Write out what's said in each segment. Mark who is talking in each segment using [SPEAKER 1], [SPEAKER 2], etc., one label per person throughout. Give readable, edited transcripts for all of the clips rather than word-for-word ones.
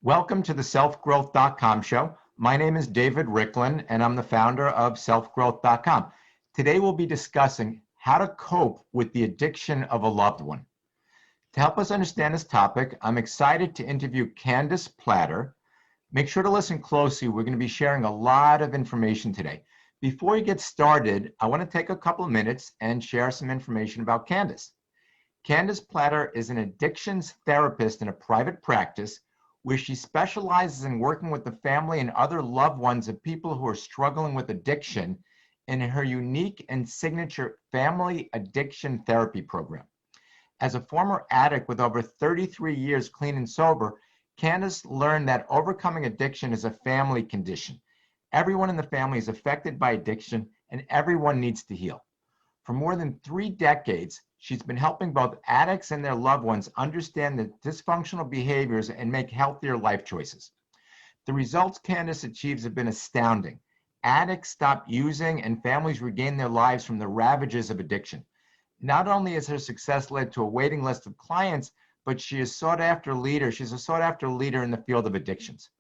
[SPEAKER 1] Welcome to the selfgrowth.com show. My name is David Riklan, and I'm the founder of selfgrowth.com. Today, we'll be discussing how to cope with the addiction of a loved one. To help us understand this topic, I'm excited to interview Candace Plattor. Make sure to listen closely. We're going to be sharing a lot of information today. Before we get started, I want to take a couple of minutes and share some information about Candace. Candace Plattor is an addictions therapist in a private practice where she specializes in working with the family and other loved ones of people who are struggling with addiction in her unique and signature family addiction therapy program. As a former addict with over 33 years clean and sober, Candace learned that overcoming addiction is a family condition. Everyone in the family is affected by addiction, and everyone needs to heal. For more than 3 decades, she's been helping both addicts and their loved ones understand the dysfunctional behaviors and make healthier life choices. The results Candace achieves have been astounding. Addicts stop using and families regain their lives from the ravages of addiction. Not only has her success led to a waiting list of clients, but she is sought after leader. She's a sought after leader in the field of addictions.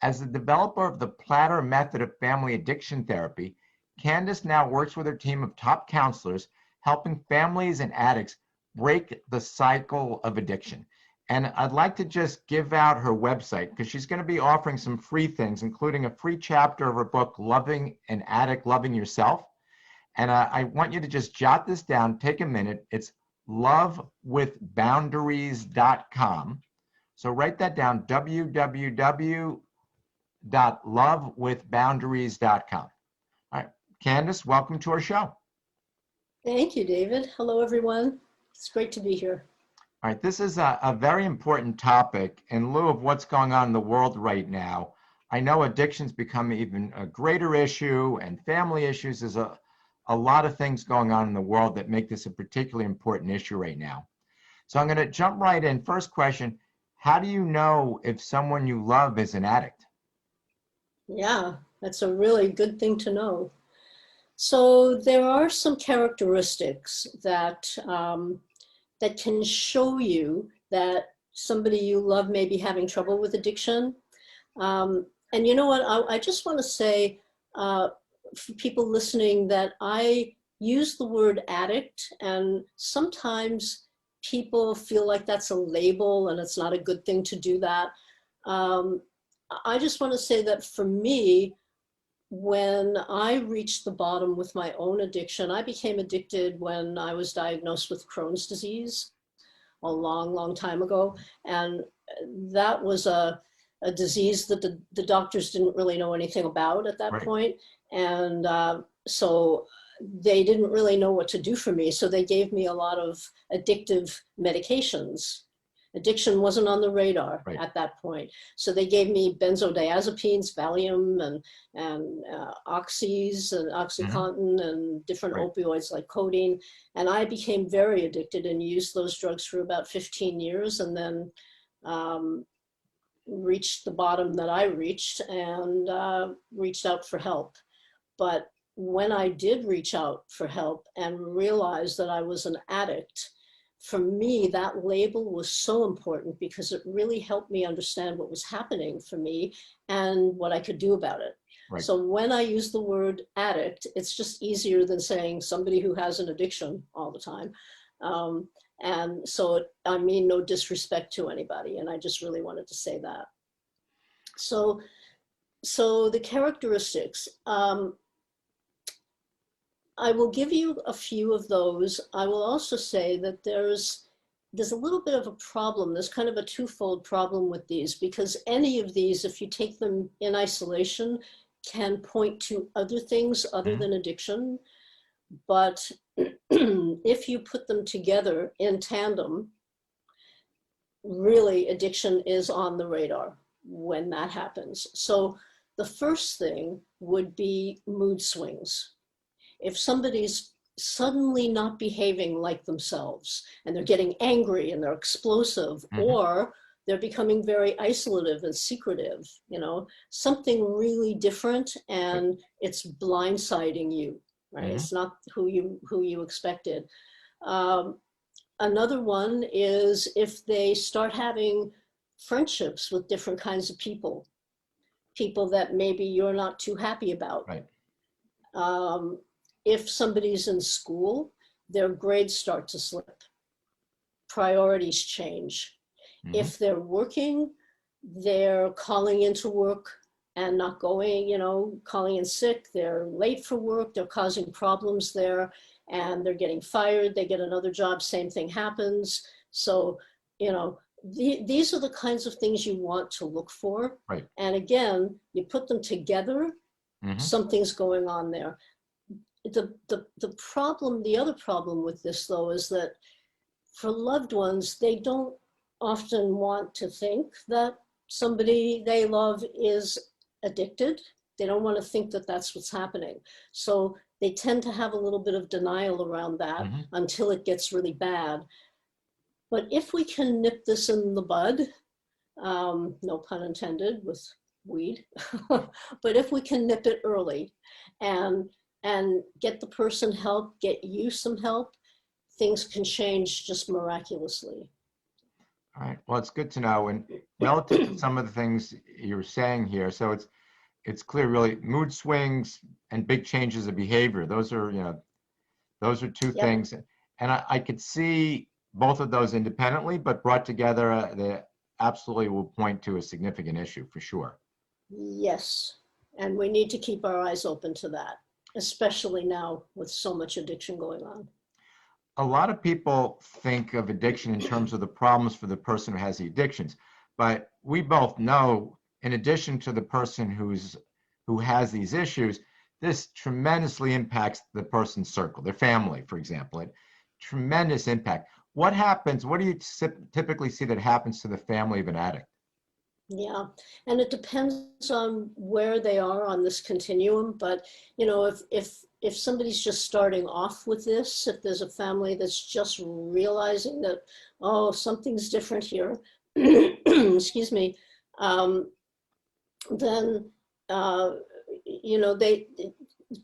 [SPEAKER 1] As the developer of the Plattor method of family addiction therapy, Candace now works with her team of top counselors, helping families and addicts break the cycle of addiction. And I'd like to just give out her website because she's going to be offering some free things, including a free chapter of her book, Loving an Addict, Loving Yourself. And I want you to just jot this down, take a minute. It's lovewithboundaries.com. So write that down, www.lovewithboundaries.com. All right, Candace, welcome to our show.
[SPEAKER 2] Thank you, David. Hello, everyone. It's great to be here.
[SPEAKER 1] All right, this is a very important topic in lieu of what's going on in the world right now. I know addiction's become even a greater issue, and family issues. There's a lot of things going on in the world that make this a particularly important issue right now. So I'm going to jump right in. First question, how do you know if someone you love is an addict?
[SPEAKER 2] Yeah, that's a really good thing to know. So there are some characteristics that that can show you that somebody you love may be having trouble with addiction. And you know what? I just want to say for people listening that I use the word addict, and sometimes people feel like that's a label and it's not a good thing to do that. I just want to say that for me, when I reached the bottom with my own addiction, I became addicted when I was diagnosed with Crohn's disease a long, long time ago. And that was a disease that the doctors didn't really know anything about at that
[SPEAKER 1] Right.
[SPEAKER 2] point. And so they didn't really know what to do for me. So they gave me a lot of addictive medications. Addiction wasn't on the radar
[SPEAKER 1] Right.
[SPEAKER 2] at that point. So they gave me benzodiazepines, Valium, and oxys and OxyContin and different
[SPEAKER 1] Right.
[SPEAKER 2] opioids like codeine. And I became very addicted and used those drugs for about 15 years and then reached the bottom that I reached and reached out for help. But when I did reach out for help and realized that I was an addict, for me, that label was so important because it really helped me understand what was happening for me and what I could do about it.
[SPEAKER 1] Right.
[SPEAKER 2] So when I use the word addict, it's just easier than saying somebody who has an addiction all the time. And so I mean no disrespect to anybody, and I just really wanted to say that. So the characteristics, I will give you a few of those. I will also say that there's a little bit of a problem. There's kind of a twofold problem with these, because any of these, if you take them in isolation, can point to other things other than addiction. But if you put them together in tandem, really addiction is on the radar when that happens. So the first thing would be mood swings. If somebody's suddenly not behaving like themselves and they're getting angry and they're explosive, or they're becoming very isolative and secretive, you know, something really different, and it's blindsiding you, right? It's not who you expected. Another one is if they start having friendships with different kinds of people, people that maybe you're not too happy about.
[SPEAKER 1] Right.
[SPEAKER 2] If somebody's in school, their grades start to slip, priorities change.
[SPEAKER 1] Hmm.
[SPEAKER 2] If they're working, they're calling into work and not going, calling in sick, they're late for work, they're causing problems there, and they're getting fired, they get another job, same thing happens. So, these are the kinds of things you want to look for.
[SPEAKER 1] Right.
[SPEAKER 2] And again, you put them together,
[SPEAKER 1] Hmm.
[SPEAKER 2] something's going on there. The other problem with this though is that for loved ones, they don't often want to think that somebody they love is addicted. They don't want to think that that's what's happening. So they tend to have a little bit of denial around that
[SPEAKER 1] Hmm.
[SPEAKER 2] until it gets really bad. But if we can nip this in the bud, no pun intended with weed, but if we can nip it early and get the person help, get you some help, things can change just miraculously.
[SPEAKER 1] All right. Well, it's good to know. And relative to some of the things you're saying here, so it's clear really mood swings and big changes of behavior. Those are two
[SPEAKER 2] Yep.
[SPEAKER 1] things. And I could see both of those independently, but brought together, they absolutely will point to a significant issue for sure.
[SPEAKER 2] Yes. And we need to keep our eyes open to that, especially now with so much addiction going on.
[SPEAKER 1] A lot of people think of addiction in terms of the problems for the person who has the addictions, but we both know, in addition to the person who has these issues, this tremendously impacts the person's circle, their family, for example. Tremendous impact. What happens? What do you typically see that happens to the family of an addict?
[SPEAKER 2] Yeah, and it depends on where they are on this continuum. But if somebody's just starting off with this, if there's a family that's just realizing that, oh, something's different here, excuse me, um, then you know they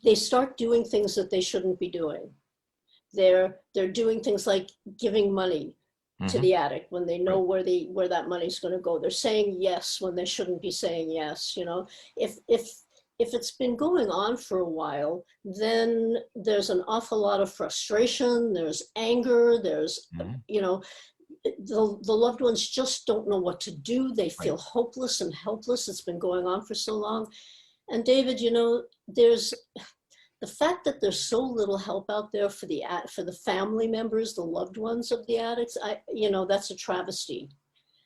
[SPEAKER 2] they start doing things that they shouldn't be doing. They're doing things like giving money to
[SPEAKER 1] Hmm.
[SPEAKER 2] the addict when they know
[SPEAKER 1] Right.
[SPEAKER 2] where that money's going to go. They're saying yes when they shouldn't be saying yes. If it's been going on for a while, then there's an awful lot of frustration. There's anger. There's
[SPEAKER 1] Hmm.
[SPEAKER 2] you know the loved ones just don't know what to do. They
[SPEAKER 1] Right.
[SPEAKER 2] feel hopeless and helpless. It's been going on for so long. And David, there's the fact that there's so little help out there for the family members, the loved ones of the addicts. That's a travesty.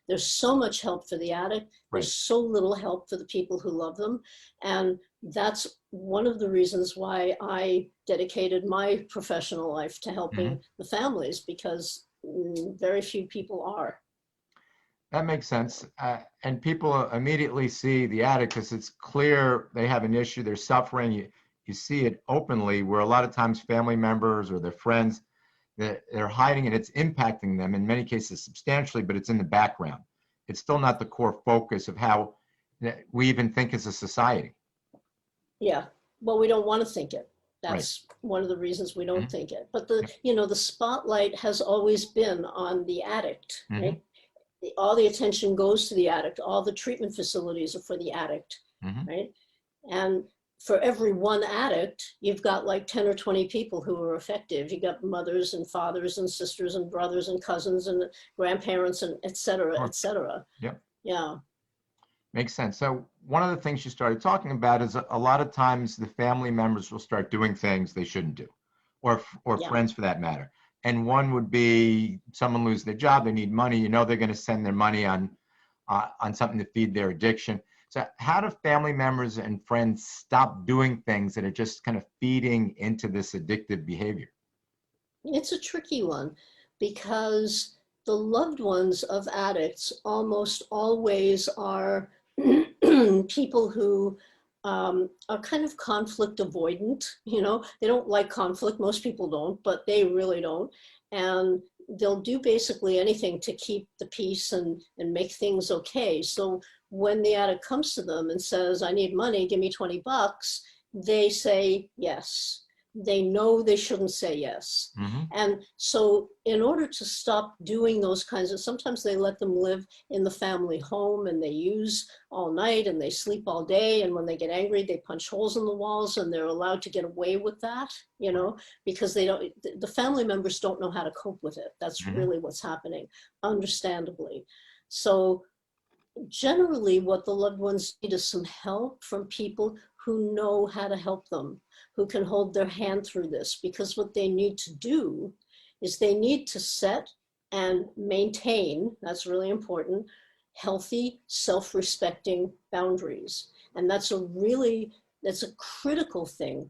[SPEAKER 2] There's so much help for the addict.
[SPEAKER 1] Right.
[SPEAKER 2] There's so little help for the people who love them. And that's one of the reasons why I dedicated my professional life to
[SPEAKER 1] Hmm.
[SPEAKER 2] helping the families, because very few people are.
[SPEAKER 1] That makes sense. And people immediately see the addict because it's clear they have an issue, they're suffering. You see it openly, where a lot of times family members or their friends, they're hiding, and it's impacting them in many cases substantially, but it's in the background. It's still not the core focus of how we even think as a society.
[SPEAKER 2] Yeah. Well, we don't want to think it.
[SPEAKER 1] Right.
[SPEAKER 2] That's one of the reasons we don't
[SPEAKER 1] Hmm.
[SPEAKER 2] think it. But the spotlight has always been on the addict,
[SPEAKER 1] Hmm.
[SPEAKER 2] right? All the attention goes to the addict. All the treatment facilities are for the addict,
[SPEAKER 1] Hmm.
[SPEAKER 2] right? And for every one addict, you've got like 10 or 20 people who are effective. You got mothers and fathers and sisters and brothers and cousins and grandparents and et cetera,
[SPEAKER 1] Sure.
[SPEAKER 2] et cetera.
[SPEAKER 1] Yep.
[SPEAKER 2] Yeah,
[SPEAKER 1] Makes sense. So one of the things you started talking about is a lot of times the family members will start doing things they shouldn't do, or
[SPEAKER 2] yeah.
[SPEAKER 1] friends for that matter. And one would be someone lose their job, they need money. They're going to send their money on something to feed their addiction. So how do family members and friends stop doing things that are just kind of feeding into this addictive behavior?
[SPEAKER 2] It's a tricky one because the loved ones of addicts almost always are people who are kind of conflict avoidant. They don't like conflict. Most people don't, but they really don't. And they'll do basically anything to keep the peace and make things okay. So when the addict comes to them and says, I need money, give me $20, they say yes. they know they shouldn't say yes. And so in order to stop doing those kinds of, sometimes they let them live in the family home and they use all night and they sleep all day. And when they get angry, they punch holes in the walls, and they're allowed to get away with that, you know, because they don't, the family members don't know how to cope with it. That's really what's happening, understandably. So generally what the loved ones need is some help from people who know how to help them, who can hold their hand through this, because what they need to do is they need to set and maintain, that's really important, healthy, self-respecting boundaries. And that's a critical thing.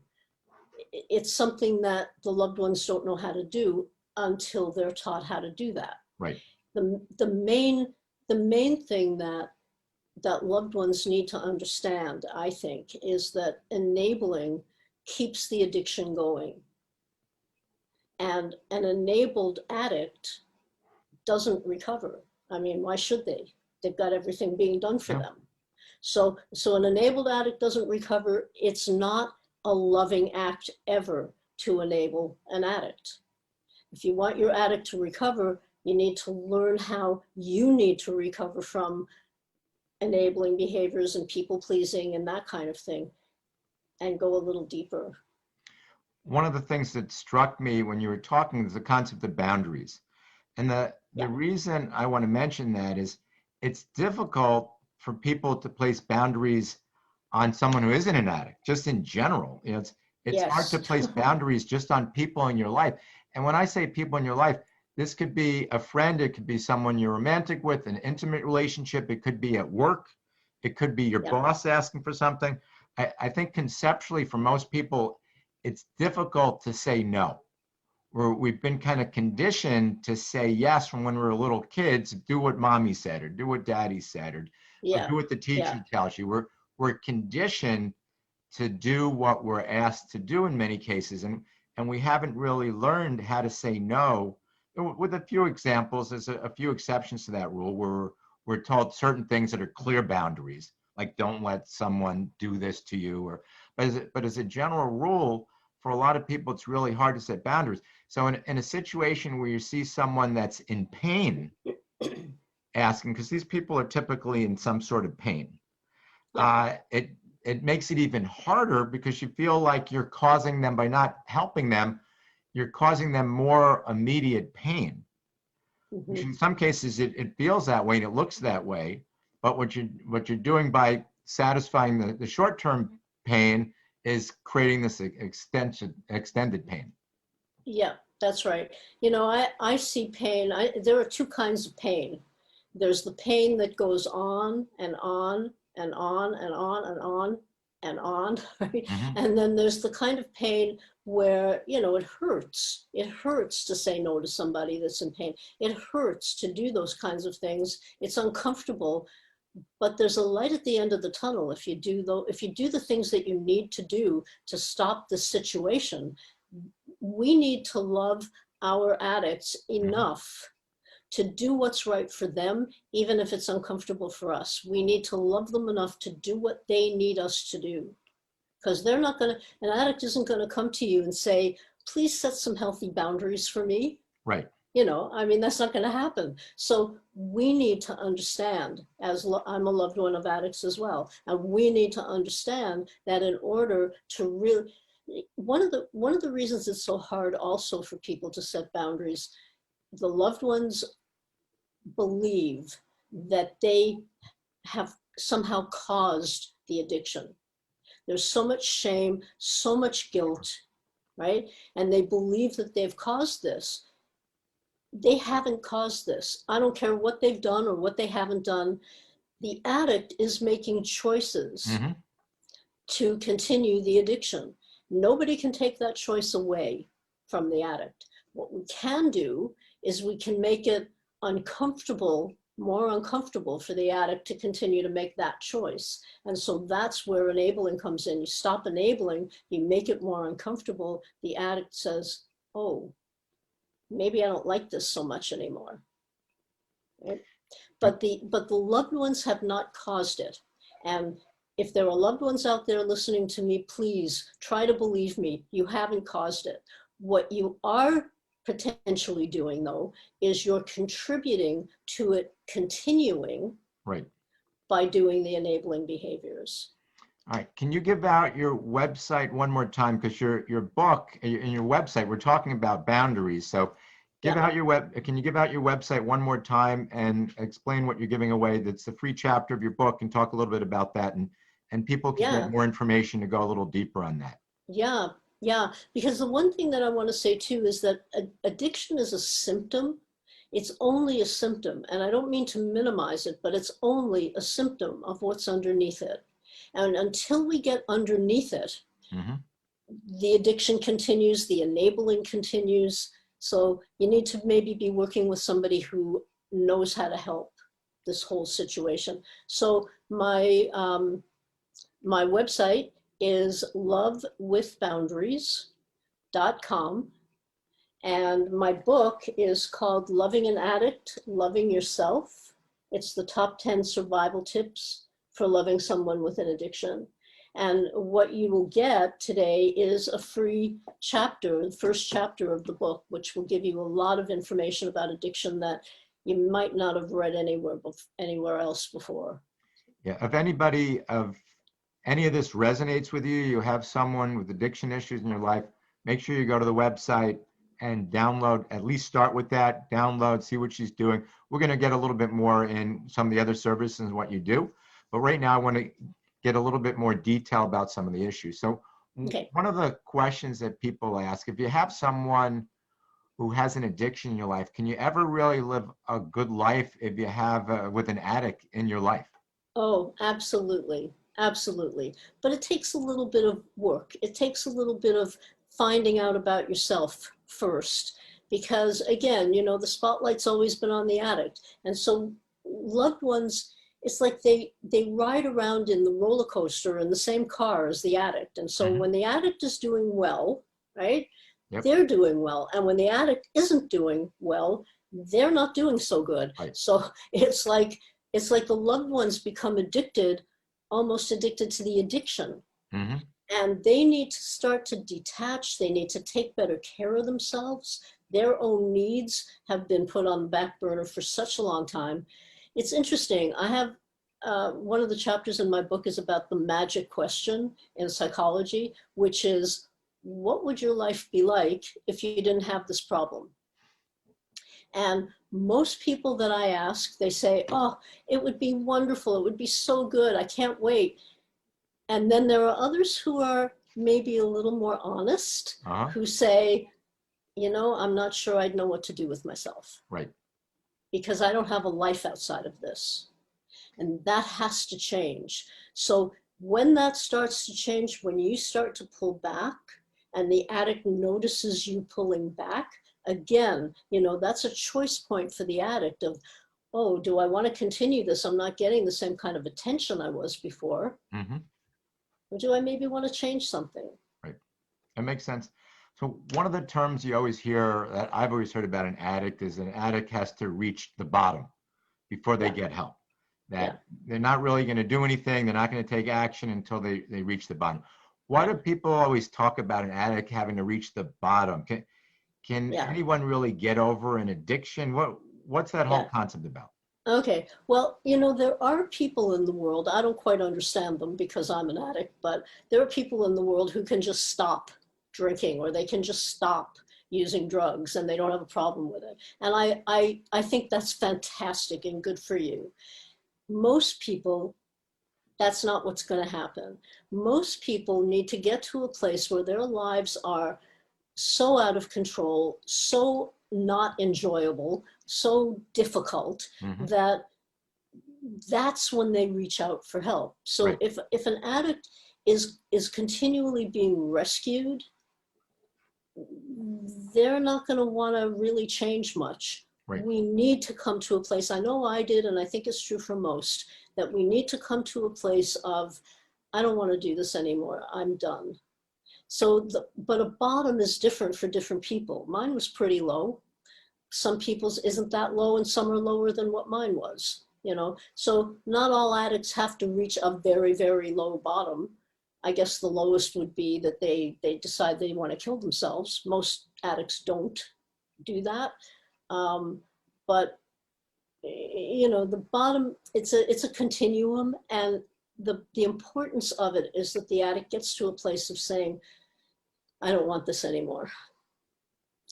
[SPEAKER 2] It's something that the loved ones don't know how to do until they're taught how to do that.
[SPEAKER 1] Right.
[SPEAKER 2] The main thing that loved ones need to understand, I think, is that enabling keeps the addiction going. And an enabled addict doesn't recover. I mean, why should they? They've got everything being done for them. So an enabled addict doesn't recover. It's not a loving act ever to enable an addict. If you want your addict to recover, you need to learn how you need to recover from enabling behaviors and people pleasing and that kind of thing, and go a little deeper.
[SPEAKER 1] One of the things that struck me when you were talking is the concept of boundaries. And the reason I want to mention that is it's difficult for people to place boundaries on someone who isn't an addict, just in general. You know, it's hard to place boundaries just on people in your life. And when I say people in your life, this could be a friend, it could be someone you're romantic with, an intimate relationship, it could be at work, it could be your boss asking for something. I think conceptually for most people, it's difficult to say no. We've been kind of conditioned to say yes from when we were little kids, do what mommy said, or do what daddy said, or do what the teacher tells you. We're conditioned to do what we're asked to do in many cases, and we haven't really learned how to say no. With a few examples, there's a few exceptions to that rule where we're told certain things that are clear boundaries, like don't let someone do this to you. But as a general rule, for a lot of people, it's really hard to set boundaries. So in a situation where you see someone that's in pain, asking, because these people are typically in some sort of pain, it makes it even harder because you feel like you're causing them, by not helping them, you're causing them more immediate pain. Which in some cases it feels that way and it looks that way, but what you're doing by satisfying the short-term pain is creating this extended pain.
[SPEAKER 2] Yeah, that's right. You know, I see pain. There are two kinds of pain. There's the pain that goes on and on and on and on and on and on, right? And then there's the kind of pain where, you know, it hurts. It hurts to say no to somebody that's in pain. It hurts to do those kinds of things. It's uncomfortable, but there's a light at the end of the tunnel if you do the things that you need to do to stop the situation. We need to love our addicts enough to do what's right for them, even if it's uncomfortable for us. We need to love them enough to do what they need us to do. Because an addict isn't going to come to you and say, please set some healthy boundaries for me.
[SPEAKER 1] Right.
[SPEAKER 2] You know, I mean, that's not going to happen. So we need to understand, I'm a loved one of addicts as well, and we need to understand that in order to really, one of the reasons it's so hard also for people to set boundaries, the loved ones believe that they have somehow caused the addiction. There's so much shame, so much guilt, right? And they believe that they've caused this. They haven't caused this. I don't care what they've done or what they haven't done. The addict is making choices to continue the addiction. Nobody can take that choice away from the addict. What we can do is we can make it uncomfortable, more uncomfortable for the addict to continue to make that choice. And so that's where enabling comes in. You stop enabling, you make it more uncomfortable. The addict says, oh, maybe I don't like this so much anymore. Right? But the loved ones have not caused it. And if there are loved ones out there listening to me, please try to believe me. You haven't caused it. What you are potentially doing, though, is you're contributing to it continuing
[SPEAKER 1] Right.
[SPEAKER 2] by doing the enabling behaviors.
[SPEAKER 1] All right. Can you give out your website one more time? Because your book and your website, we're talking about boundaries. So give
[SPEAKER 2] Yeah.
[SPEAKER 1] out your can you give out your website one more time and explain what you're giving away? That's the free chapter of your book, and talk a little bit about that, and people can get
[SPEAKER 2] Yeah.
[SPEAKER 1] more information to go a little deeper on that.
[SPEAKER 2] Yeah. Yeah. Because the one thing that I want to say too is that addiction is a symptom. It's only a symptom. And I don't mean to minimize it, but it's only a symptom of what's underneath it. And until we get underneath it,
[SPEAKER 1] Mm-hmm.
[SPEAKER 2] the addiction continues, the enabling continues. So you need to maybe be working with somebody who knows how to help this whole situation. So my website is lovewithboundaries.com. And my book is called Loving an Addict, Loving Yourself. It's the top 10 survival tips for loving someone with an addiction. And what you will get today is a free chapter, the first chapter of the book, which will give you a lot of information about addiction that you might not have read anywhere else before.
[SPEAKER 1] Yeah. If anybody of any of this resonates with you, you have someone with addiction issues in your life, make sure you go to the website and download, at least start with that, download, see what she's doing. We're going to get a little bit more in some of the other services and what you do. But right now I want to get a little bit more detail about some of the issues. So
[SPEAKER 2] Okay.
[SPEAKER 1] one of the questions that people ask, if you have someone who has an addiction in your life, can you ever really live a good life if you have with an addict in your life?
[SPEAKER 2] Oh, absolutely. Absolutely. But it takes a little bit of work. It takes a little bit of finding out about yourself first. Because again, the spotlight's always been on the addict. And so loved ones, it's like they ride around in the roller coaster in the same car as the addict. And so
[SPEAKER 1] Mm-hmm.
[SPEAKER 2] when the addict is doing well, right,
[SPEAKER 1] Yep.
[SPEAKER 2] they're doing well. And when the addict isn't doing well, they're not doing so good.
[SPEAKER 1] Right.
[SPEAKER 2] So it's like the loved ones become addicted, almost addicted to the addiction.
[SPEAKER 1] Mm-hmm.
[SPEAKER 2] And they need to start to detach. They need to take better care of themselves. Their own needs have been put on the back burner for such a long time. It's interesting. I have one of the chapters in my book is about the magic question in psychology, which is, what would your life be like if you didn't have this problem? And most people that I ask, they say, oh, it would be wonderful. It would be so good. I can't wait. And then there are others who are maybe a little more honest,
[SPEAKER 1] Uh-huh.
[SPEAKER 2] who say, I'm not sure I'd know what to do with myself
[SPEAKER 1] Right.
[SPEAKER 2] because I don't have a life outside of this. And that has to change. So when that starts to change, when you start to pull back and the addict notices you pulling back, again, that's a choice point for the addict of, oh, do I want to continue this? I'm not getting the same kind of attention I was before.
[SPEAKER 1] Mm-hmm.
[SPEAKER 2] Or do I maybe want to change something?
[SPEAKER 1] Right. That makes sense. So one of the terms you always hear that I've always heard about an addict is an addict has to reach the bottom before they
[SPEAKER 2] Yeah.
[SPEAKER 1] get help. That
[SPEAKER 2] Yeah.
[SPEAKER 1] they're not really going to do anything. They're not going to take action until they reach the bottom. Why do people always talk about an addict having to reach the bottom? Can
[SPEAKER 2] Yeah.
[SPEAKER 1] anyone really get over an addiction? What's that whole
[SPEAKER 2] Yeah.
[SPEAKER 1] concept about?
[SPEAKER 2] Okay. Well, there are people in the world, I don't quite understand them because I'm an addict, but there are people in the world who can just stop drinking or they can just stop using drugs and they don't have a problem with it. And I think that's fantastic and good for you. Most people, that's not what's going to happen. Most people need to get to a place where their lives are so out of control, so not enjoyable, so difficult
[SPEAKER 1] Mm-hmm.
[SPEAKER 2] that that's when they reach out for help. So
[SPEAKER 1] Right.
[SPEAKER 2] if an addict is continually being rescued, they're not going to want to really change much.
[SPEAKER 1] Right.
[SPEAKER 2] We need to come to a place, I know I did, and I think it's true for most, that we need to come to a place of, I don't want to do this anymore. I'm done. So, but a bottom is different for different people. Mine was pretty low. Some people's isn't that low and some are lower than what mine was. So not all addicts have to reach a very, very low bottom. I guess the lowest would be that they decide they want to kill themselves. Most addicts don't do that. But the bottom, it's a continuum, and the importance of it is that the addict gets to a place of saying, I don't want this anymore.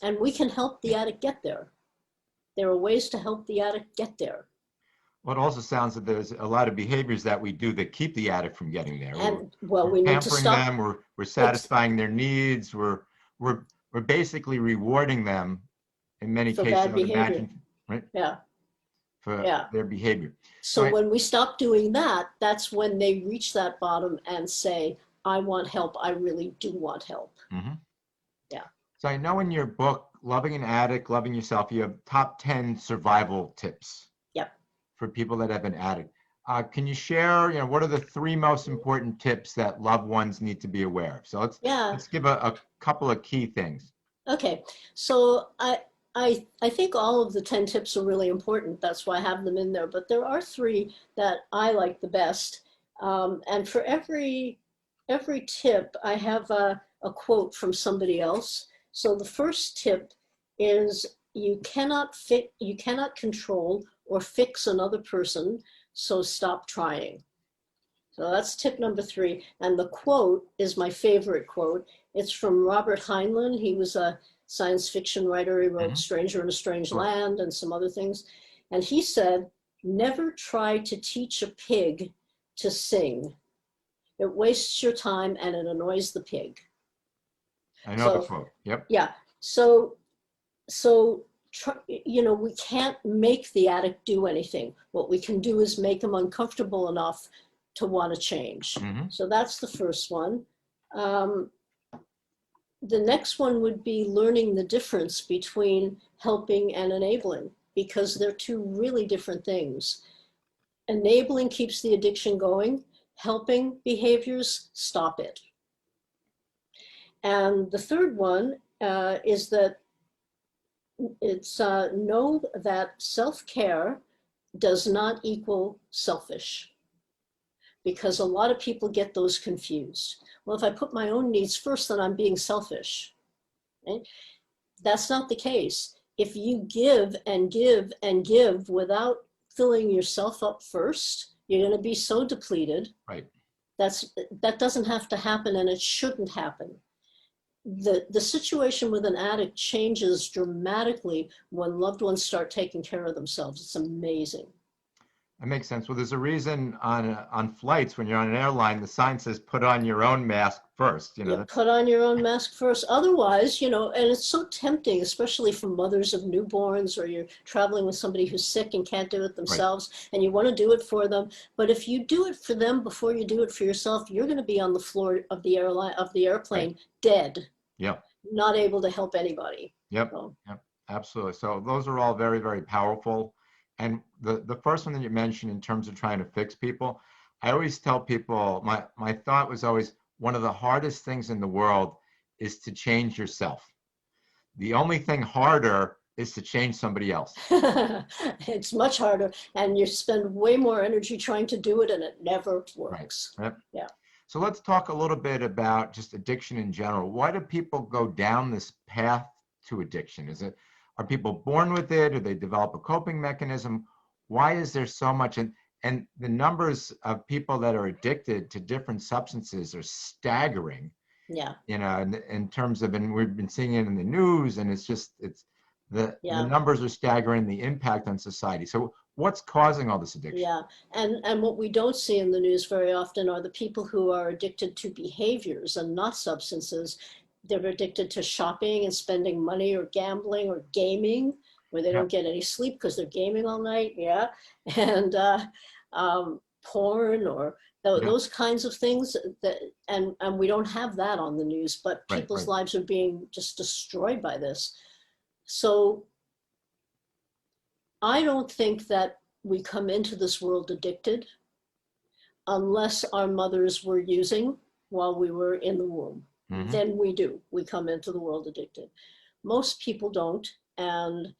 [SPEAKER 2] And we can help the addict get there. There are ways to help the addict get there.
[SPEAKER 1] Well, it also sounds that there's a lot of behaviors that we do that keep the addict from getting there.
[SPEAKER 2] And
[SPEAKER 1] we're
[SPEAKER 2] we need to
[SPEAKER 1] pampering
[SPEAKER 2] stop.
[SPEAKER 1] them, we're satisfying their needs, we're basically rewarding them in many
[SPEAKER 2] For
[SPEAKER 1] cases,
[SPEAKER 2] bad
[SPEAKER 1] I would
[SPEAKER 2] behavior.
[SPEAKER 1] imagine, right?
[SPEAKER 2] Yeah.
[SPEAKER 1] For
[SPEAKER 2] Yeah.
[SPEAKER 1] their behavior.
[SPEAKER 2] So
[SPEAKER 1] Right.
[SPEAKER 2] when we stop doing that, that's when they reach that bottom and say, I want help. I really do want help.
[SPEAKER 1] Mm-hmm.
[SPEAKER 2] Yeah.
[SPEAKER 1] So I know in your book, Loving an Addict, Loving Yourself, you have top 10 survival tips.
[SPEAKER 2] Yep.
[SPEAKER 1] For people that have been addict. Can you share, what are the 3 most important tips that loved ones need to be aware of? So let's give a couple of key things.
[SPEAKER 2] Okay. So I think all of the 10 tips are really important. That's why I have them in there. But there are 3 that I like the best. And for every tip, I have a quote from somebody else. So the first tip is you cannot control or fix another person, so stop trying. So that's tip number 3. And the quote is my favorite quote. It's from Robert Heinlein. He was a science fiction writer. He wrote Stranger in a Strange Land and some other things. And he said, never try to teach a pig to sing. It wastes your time and it annoys the pig.
[SPEAKER 1] I know the quote. Yep.
[SPEAKER 2] Yeah. So we can't make the addict do anything. What we can do is make them uncomfortable enough to want to change.
[SPEAKER 1] Mm-hmm.
[SPEAKER 2] So that's the first one. The next one would be learning the difference between helping and enabling, because they're 2 really different things. Enabling keeps the addiction going. Helping behaviors stop it. And the third one is that it's know that self-care does not equal selfish, because a lot of people get those confused. Well, if I put my own needs first, then I'm being selfish. Right? That's not the case. If you give and give and give without filling yourself up first, you're going to be so depleted.
[SPEAKER 1] Right.
[SPEAKER 2] That doesn't have to happen, and it shouldn't happen. The situation with an addict changes dramatically when loved ones start taking care of themselves. It's amazing.
[SPEAKER 1] That makes sense. Well, there's a reason on flights, when you're on an airline, the sign says put on your own mask first.
[SPEAKER 2] Put on your own mask first. Otherwise, and it's so tempting, especially for mothers of newborns, or you're traveling with somebody who's sick and can't do it themselves, right, and you want to do it for them. But if you do it for them before you do it for yourself, you're going to be on the floor of the airplane, right, dead.
[SPEAKER 1] Yep.
[SPEAKER 2] Not able to help anybody.
[SPEAKER 1] Yep.
[SPEAKER 2] So.
[SPEAKER 1] Yep. Absolutely. So those are all very, very powerful. And the first one that you mentioned in terms of trying to fix people, I always tell people, my thought was always, one of the hardest things in the world is to change yourself. The only thing harder is to change somebody else.
[SPEAKER 2] It's much harder, and you spend way more energy trying to do it, and it never works.
[SPEAKER 1] Right. Yep.
[SPEAKER 2] Yeah.
[SPEAKER 1] So let's talk a little bit about just addiction in general. Why do people go down this path to addiction? Are people born with it? Do they develop a coping mechanism? Why is there so much? And the numbers of people that are addicted to different substances are staggering.
[SPEAKER 2] Yeah.
[SPEAKER 1] In terms of, and we've been seeing it in the news, and the numbers are staggering, the impact on society. So what's causing all this addiction?
[SPEAKER 2] Yeah, and what we don't see in the news very often are the people who are addicted to behaviors and not substances. They're addicted to shopping and spending money, or gambling, or gaming, where they don't get any sleep because they're gaming all night. Yeah, and porn, or those kinds of things. And we don't have that on the news, but people's lives are being just destroyed by this. So I don't think that we come into this world addicted unless our mothers were using while we were in the womb. Mm-hmm. Then we do. We come into the world addicted. Most people don't. And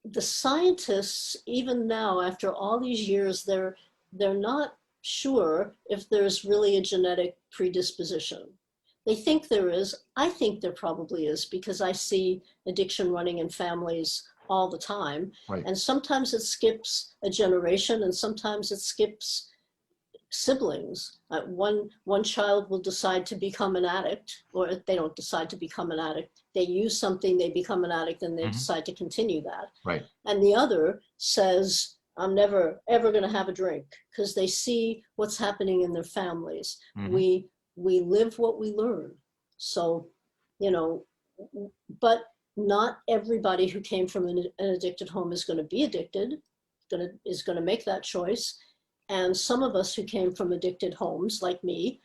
[SPEAKER 2] the scientists, even now, after all these years, they're not sure if there's really a genetic predisposition. They think there is. I think there probably is because I see addiction running in families all the time.
[SPEAKER 1] Right.
[SPEAKER 2] And sometimes it skips a generation and sometimes it skips siblings. One child will decide to become an addict, or they don't decide to become an addict. They use something, they become an addict, and they decide to continue that.
[SPEAKER 1] Right.
[SPEAKER 2] And the other says, I'm never ever going to have a drink, because they see what's happening in their families. We live what we learn. So, you know, but not everybody who came from an addicted home is going to be addicted, is going to make that choice. And some of us who came from addicted homes, like me,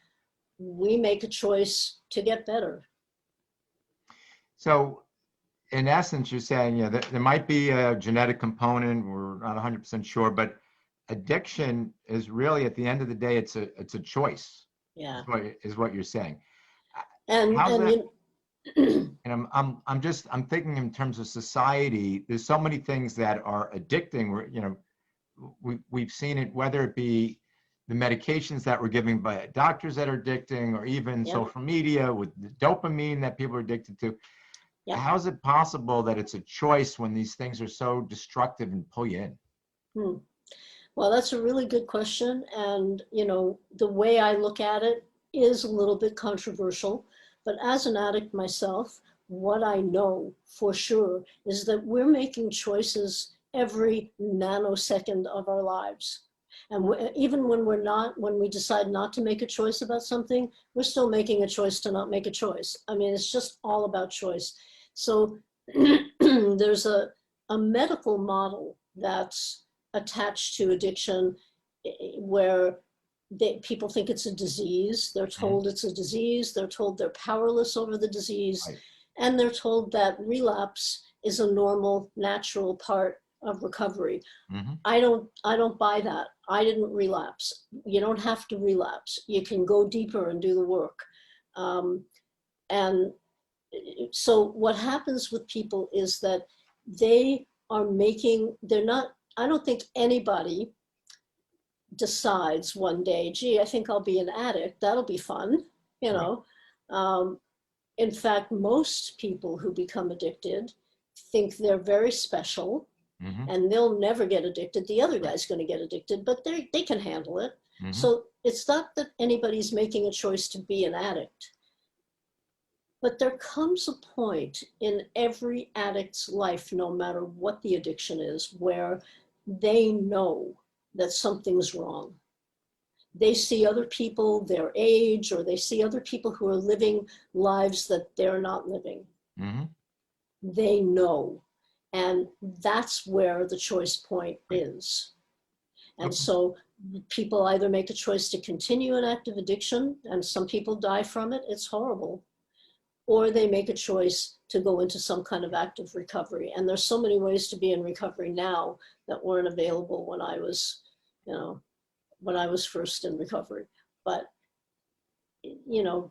[SPEAKER 2] we make a choice to get better.
[SPEAKER 1] So in essence, you're saying, yeah, there might be a genetic component, we're not 100% sure, but addiction is really, at the end of the day, it's a choice.
[SPEAKER 2] Yeah.
[SPEAKER 1] Is what you're saying.
[SPEAKER 2] And
[SPEAKER 1] How's that?
[SPEAKER 2] you,
[SPEAKER 1] And I'm thinking in terms of society, there's so many things that are addicting. We've seen it, whether it be the medications that we're giving by doctors that are addicting, or even social media with the dopamine that people are addicted to. How is it possible that it's a choice when these things are so destructive and pull you in?
[SPEAKER 2] Well, that's a really good question. And, you know, the way I look at it is a little bit controversial. But as an addict myself, what I know for sure is that we're making choices every nanosecond of our lives. And even when when we decide not to make a choice about something, we're still making a choice to not make a choice. I mean, it's just all about choice. So there's a medical model that's attached to addiction where people think it's a disease. They're told it's a disease. They're told they're powerless over the disease. Right. And they're told that relapse is a normal, natural part of recovery. I don't buy that. I didn't relapse. You don't have to relapse. You can go deeper and do the work. And so what happens with people is that they are I don't think anybody decides one day, gee, I think I'll be an addict. That'll be fun, you know. In fact, most people who become addicted think they're very special and they'll never get addicted. The other guy's going to get addicted, but they can handle it. So it's not that anybody's making a choice to be an addict. But there comes a point in every addict's life, no matter what the addiction is, where they know that something's wrong. They see other people their age, or they see other people who are living lives that they're not living. They know. And that's where the choice point is. And so people either make a choice to continue an active addiction, and some people die from it. It's horrible. Or they make a choice to go into some kind of active recovery. And there's so many ways to be in recovery now that weren't available when I was, when I was first in recovery. But,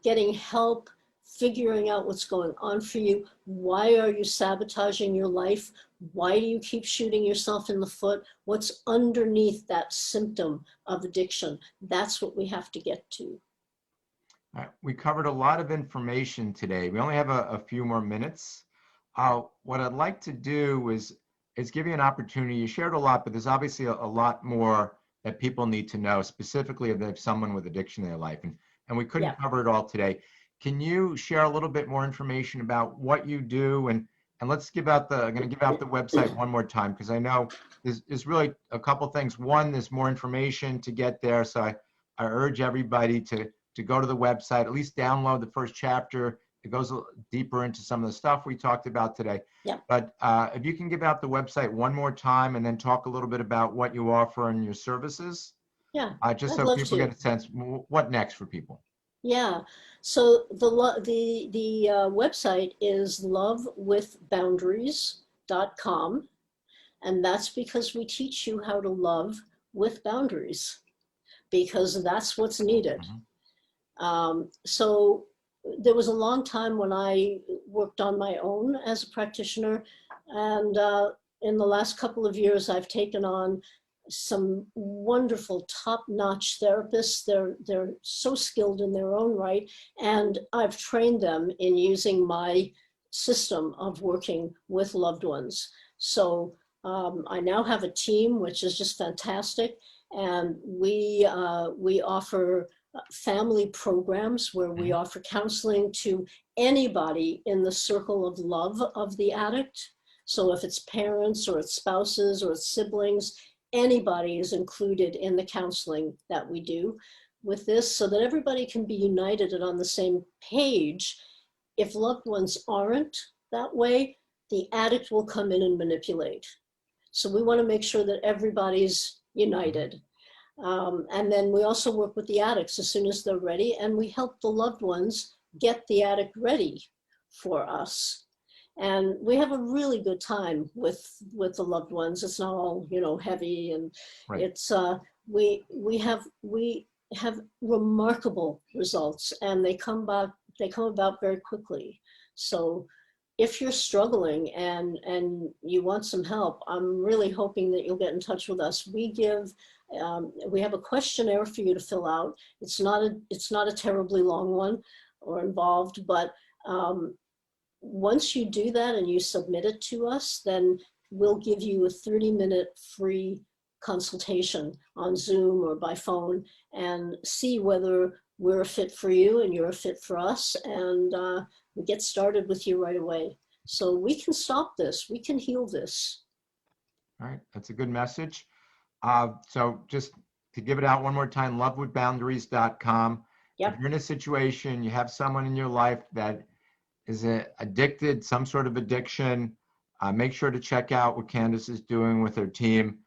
[SPEAKER 2] getting help, figuring out what's going on for you. Why are you sabotaging your life? Why do you keep shooting yourself in the foot? What's underneath that symptom of addiction? That's what we have to get to.
[SPEAKER 1] All right. We covered a lot of information today. We only have a few more minutes. What I'd like to do is give you an opportunity. You shared a lot, but there's obviously a lot more that people need to know, specifically if they have someone with addiction in their life. And we couldn't cover it all today. Can you share a little bit more information about what you do? And let's I'm going to give out the website one more time, because I know there's really a couple things. One, there's more information to get there. So I urge everybody to go to the website, at least download the first chapter. It goes deeper into some of the stuff we talked about today. But if you can give out the website one more time and then talk a little bit about what you offer and your services. Just so people get a sense, what next for people?
[SPEAKER 2] Yeah, so the website is lovewithboundaries.com. And that's because we teach you how to love with boundaries, because that's what's needed. So there was a long time when I worked on my own as a practitioner, and in the last couple of years, I've taken on some wonderful top-notch therapists. They're so skilled in their own right, and I've trained them in using my system of working with loved ones. So I now have a team, which is just fantastic, and we offer family programs where we offer counseling to anybody in the circle of love of the addict. So if it's parents or it's spouses or it's siblings, anybody is included in the counseling that we do with this, so that everybody can be united and on the same page. If loved ones aren't that way, the addict will come in and manipulate. So we want to make sure that everybody's united. And then we also work with the addicts as soon as they're ready, and we help the loved ones get the addict ready for us. And we have a really good time with the loved ones. It's not all, you know, heavy, and
[SPEAKER 1] Right.
[SPEAKER 2] it's we have remarkable results, and they come about very quickly. So if you're struggling and you want some help, I'm really hoping that you'll get in touch with us. We have a questionnaire for you to fill out. It's not a terribly long one or involved, but once you do that and you submit it to us, then we'll give you a 30-minute free consultation on Zoom or by phone and see whether we're a fit for you and you're a fit for us, and we get started with you right away. So we can stop this, we can heal this.
[SPEAKER 1] All right, that's a good message. So just to give it out one more time, lovewithboundaries.com.
[SPEAKER 2] Yep.
[SPEAKER 1] If you're in a situation, you have someone in your life that is addicted, some sort of addiction, make sure to check out what Candace is doing with her team.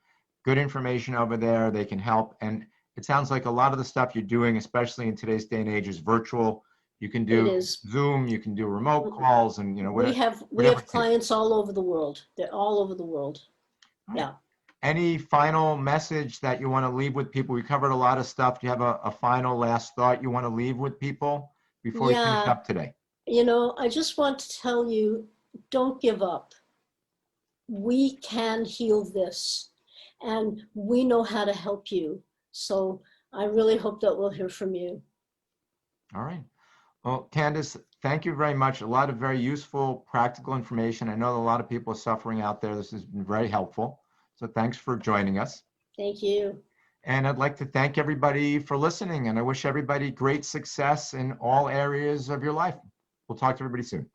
[SPEAKER 1] Good information over there. They can help. And it sounds like a lot of the stuff you're doing, especially in today's day and age, is virtual. You can do Zoom, you can do remote calls, and you know,
[SPEAKER 2] we have clients all over the world. They're all over the world.
[SPEAKER 1] Right.
[SPEAKER 2] Yeah.
[SPEAKER 1] Any final message that you want to leave with people? We covered a lot of stuff. Do you have a final last thought you want to leave with people before we finish up today?
[SPEAKER 2] You know, I just want to tell you, don't give up. We can heal this, and we know how to help you. So I really hope that we'll hear from you.
[SPEAKER 1] All right. Well, Candace, thank you very much. A lot of very useful, practical information. I know a lot of people are suffering out there. This has been very helpful. So thanks for joining us.
[SPEAKER 2] Thank you.
[SPEAKER 1] And I'd like to thank everybody for listening, and I wish everybody great success in all areas of your life. We'll talk to everybody soon.